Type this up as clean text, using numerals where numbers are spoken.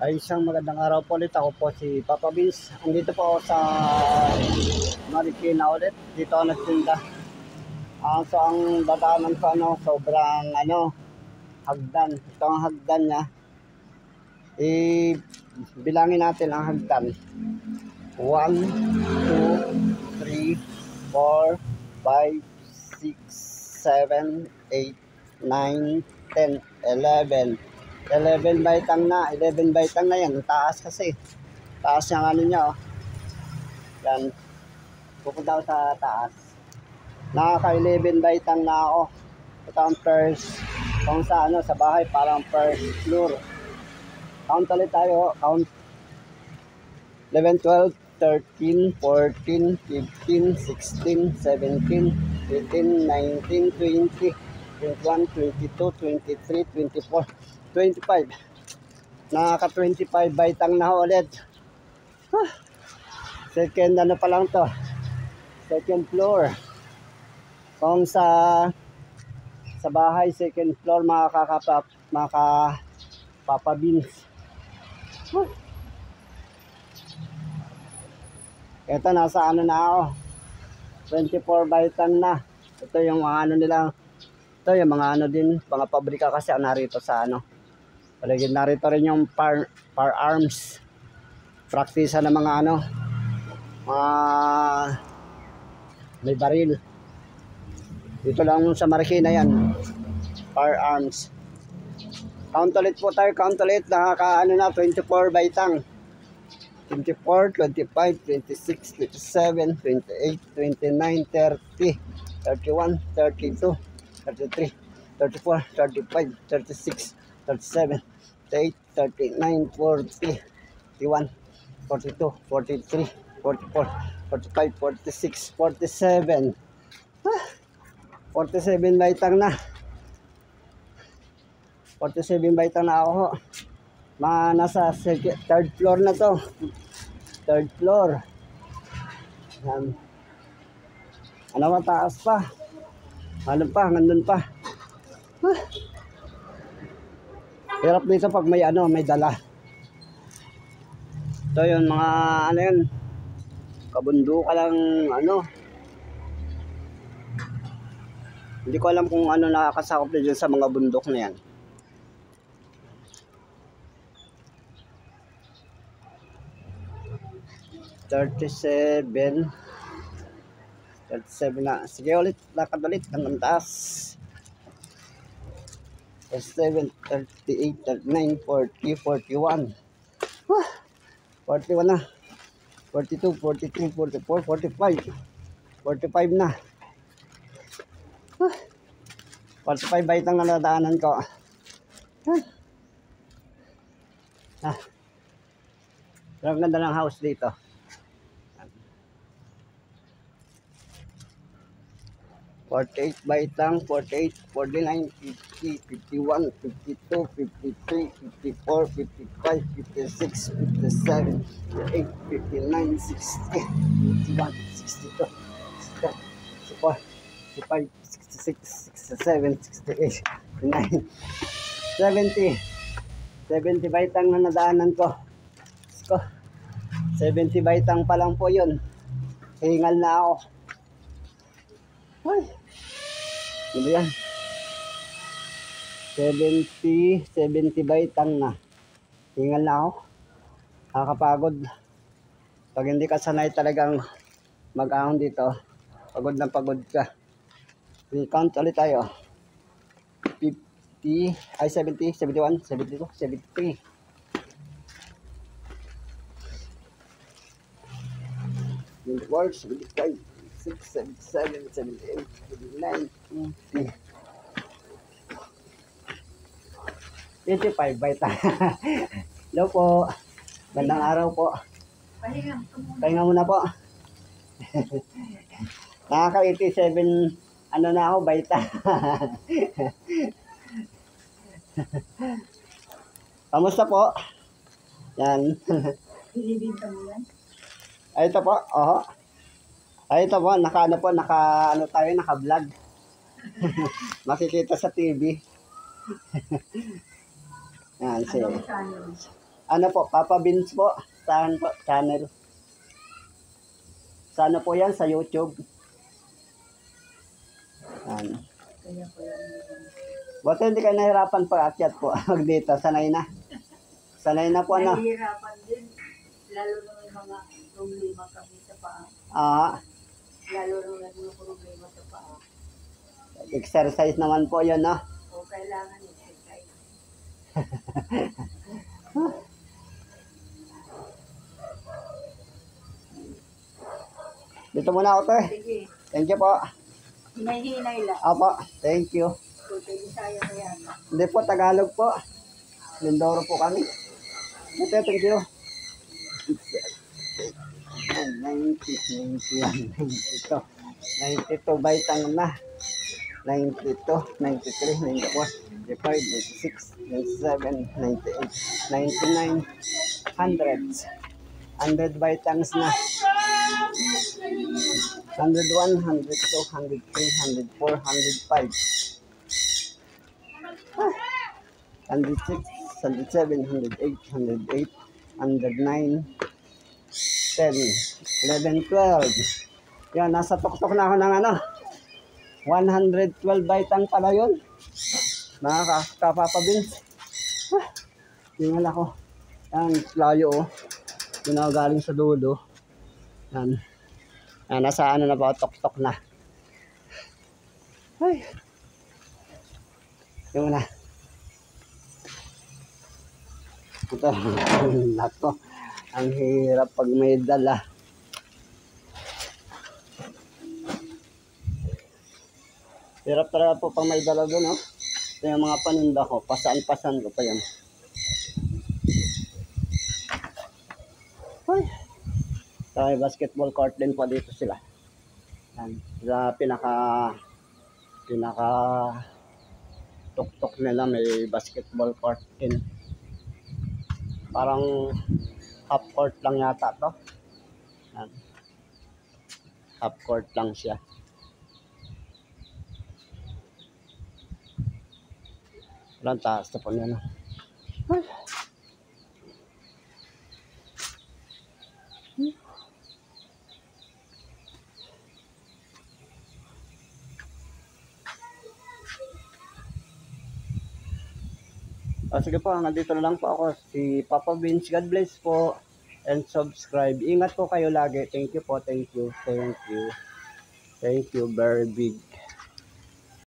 Ay isang magandang araw po ulit. Ako po si Papa Vince. Andito po ako sa Marikina ulit. Dito ako nagtinda. So ang dadaanan ko sobrang hagdan. Ito ang hagdan niya. Bilangin natin ang hagdan. 1, 2, 3, 4, 5, 6, 7, 8, 9, 10, 11. 11 baitang na. 11 baitang na yan. Taas kasi. Taas yung niya. Yan. Pupunta ako sa taas. Nakaka-11 baitang na ako. Ito ang first. Kung sa sa bahay parang first floor. Count ulit tayo. Count. 11, 12, 13, 14, 15, 16, 17, 18, 19, 20, 21, 22, 23, 24, 25. Nakaka-25 baitang na ulit. Second pa lang to. Second floor. Kung sa bahay, second floor, makakapapabins. Ito, nasa na ako. 24 baitang na. Ito yung mga nila. Ito yung mga din, mga pabrika kasi narito sa Paligid narito rin yung firearms. Praktisa ng mga may baril. Dito lang sa Marikina yan. Firearms. Count ulit po tayo. Count ulit. Nakaka 24 baitang. 24, 25, 26, 27, 28, 29, 30, 31, 32, 33, 34, 35, 36, 37, 38, 39, 40, 41, 42, 43, 44, 45, 46, 47. 47 baitang na. 47 baitang na ako. Nasa third floor na to. Third floor. Yan. Mataas pa. Nandun pa. Hirap dito pag may may dala. Ito yun, mga yun. Kabunduka lang Hindi ko alam kung nakakasakop na dyan sa mga bundok na yan. $37 na. Sige ulit, lakad ulit hanggang taas. 37, 38, 39, 40, 41. 41 na. 42, 43, 44, 45. 45 na. 45 baitang na nadaanan ko. Pero ang ganda ng house dito. 48 baitang, 48, 49, 50, 51, 52, 53, 54, 55, 56, 57, 58, 59, 60, 61, 62, 63, 64, 65, 66, 67, 68, 69, 70. 70 baitang na nadaanan ko. 70 baitang pa lang po yun. Hingal na ako. Ay, ano yan? 70 baitang na. Hingal na ako. Nakakapagod. Pag hindi ka sanay talagang mag-ahon dito, pagod na pagod ka. Count ulit tayo. 50, 70, 71, 72, 73. 24, 75, 76, 77, 78, 79, 80. 85 baita. Hello po. Magandang araw po. Pahinga muna po. Nakaka-87 na ako baita. Kamusta po? Yan. Binibinta mo yan? Ay, ito po. Ay, ito po. Naka-vlog. Makikita sa TV. Yan, sige. Ano po, Papa Beans po. Saan po? Channel. Sa ano po yan? Sa YouTube. Ano. Kaya po yan. Buti hindi kayo nahirapan pag-akyat po. Huwag dito, sanay na. Sanay na po na. Nahihirapan din. Lalo na may mga problema kami sa paa. Ah, Lalo na may problema sa paa. exercise naman po yun, no? O kailangan exercise. Dito muna ako, te. Sige, Thank you po. hinay-hinay lang. Opo, thank you. Buti Bisaya na yan. Hindi po, Tagalog po. Mindoro po kami. Ito, thank you. 90, 91, 92, 92, baitang na. 92, 93, 94, 95, 96, 97, 98, 99, 100. 100 baitangs na. 101, 102, 103, 104, 105. 106, 107, 108, 108, 109, 10, 11, 12. Yan, nasa tuktok na ako ng ano. 112 baitang pala yun. Mga kapapabins. Tingnan ako. Yan, layo oh. Yun ako galing sa dulo. Yan. Yan, nasa ano na ba, tuktok na. Ay. Yung na. Ito, nako. Ang hirap pag may dala. Hirap talaga po pag may dala doon, oh. Ito yung mga paninda ko. Pasaan-pasan ko pa yan. Ay. May basketball court din po dito sila. Yan. Sa pinaka tuktok nila may basketball court din. Parang half court lang yata to. Yan. Half court lang siya. Walang taas na po niya, no? Sige po, nandito na lang po ako. Si Papa Beans. God bless po. And subscribe. Ingat po kayo lagi. Thank you po. Thank you. Thank you. Thank you. Very big.